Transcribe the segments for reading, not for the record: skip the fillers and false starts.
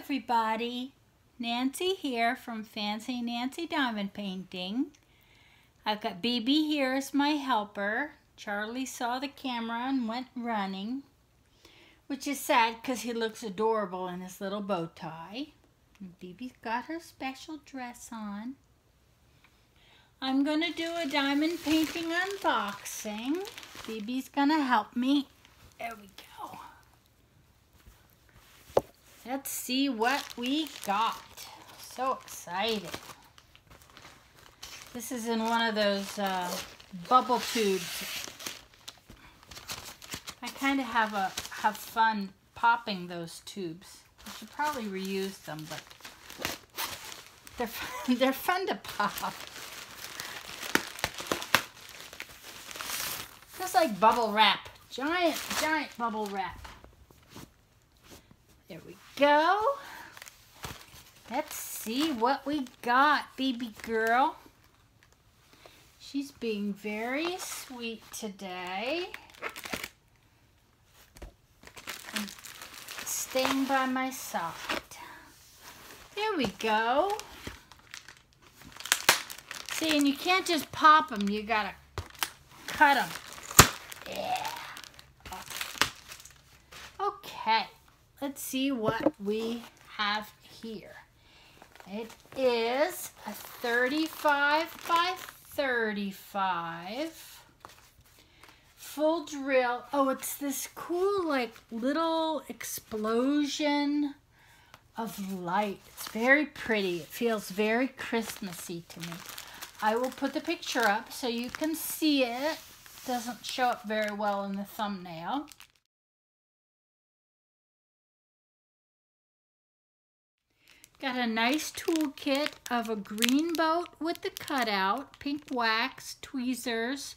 everybody. Nancy here from Fancy Nancy Diamond Painting. I've got BB here as my helper. Charlie saw the camera and went running, which is sad because he looks adorable in his little bow tie. And BB's got her special dress on. I'm going to do a diamond painting unboxing. BB's going to help me. There we go. Let's see what we got. So excited. This is in one of those bubble tubes. I kind of have fun popping those tubes. I should probably reuse them, but they're fun to pop. Just like bubble wrap. Giant bubble wrap. There we go. Let's see what we got, BB girl. She's being very sweet today. I'm staying by my side. There we go. See, and you can't just pop them. You gotta cut them. Yeah. Okay. Let's see what we have here. It is a 35 by 35 full drill. Oh, it's this cool like little explosion of light. It's very pretty. It feels very Christmassy to me. I will put the picture up so you can see it. It doesn't show up very well in the thumbnail. Got a nice toolkit of a green boat with the cutout, pink wax, tweezers,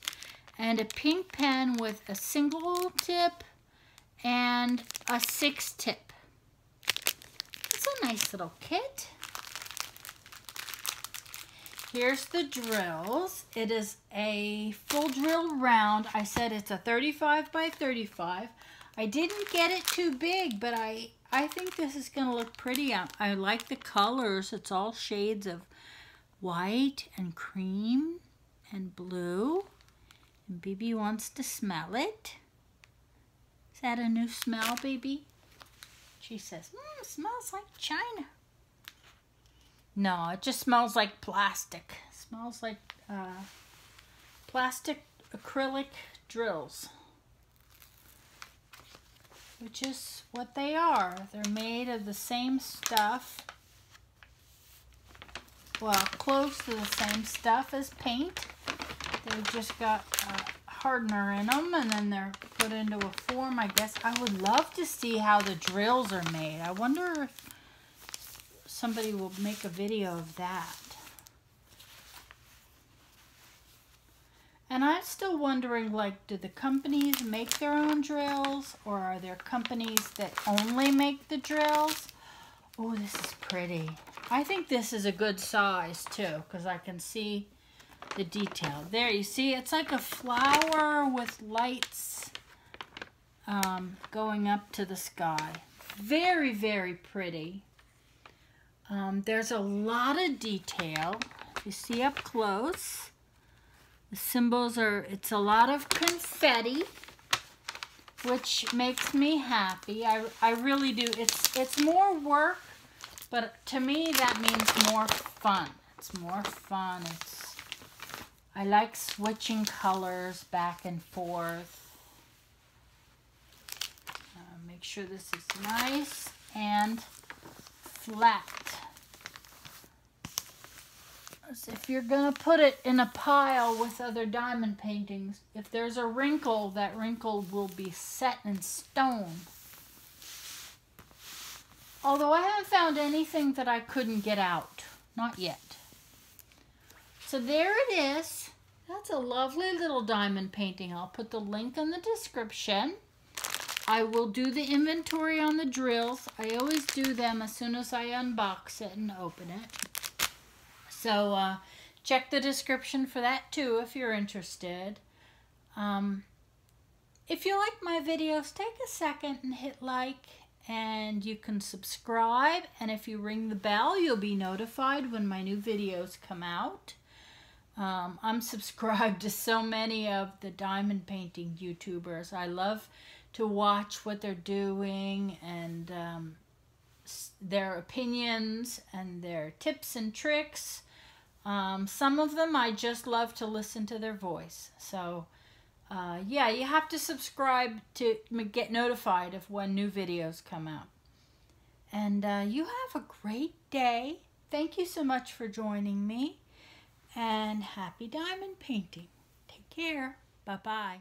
and a pink pen with a single tip and a 6 tip. It's a nice little kit. Here's the drills. It is a full drill round. I said it's a 35 by 35. I didn't get it too big, but I think this is going to look pretty. I like the colors. It's all shades of white and cream and blue. And BB wants to smell it. Is that a new smell, baby? She says, it smells like China. No, it just smells like plastic. It smells like plastic acrylic drills, which is what they are. They're made of the same stuff. Well, close to the same stuff as paint. They've just got hardener in them, and then they're put into a form, I guess. I would love to see how the drills are made. I wonder if somebody will make a video of that. And I'm still wondering, like, do the companies make their own drills, or are there companies that only make the drills? Oh, this is pretty. I think this is a good size, too, because I can see the detail. There, you see, it's like a flower with lights going up to the sky. Very, very pretty. There's a lot of detail. If you see up close, the symbols are, it's a lot of confetti, which makes me happy. I really do. It's more work, but to me that means more fun. It's more fun. I like switching colors back and forth. Make sure this is nice and flat. If you're going to put it in a pile with other diamond paintings, if there's a wrinkle, that wrinkle will be set in stone. Although I haven't found anything that I couldn't get out. Not yet. So there it is. That's a lovely little diamond painting. I'll put the link in the description. I will do the inventory on the drills. I always do them as soon as I unbox it and open it. So check the description for that too if you're interested. If you like my videos, take a second and hit like and you can subscribe, and if you ring the bell, you'll be notified when my new videos come out. I'm subscribed to so many of the diamond painting YouTubers. I love to watch what they're doing and their opinions and their tips and tricks. Some of them I just love to listen to their voice. So yeah, you have to subscribe to get notified of when new videos come out. And you have a great day. Thank you so much for joining me. And happy diamond painting. Take care. Bye-bye.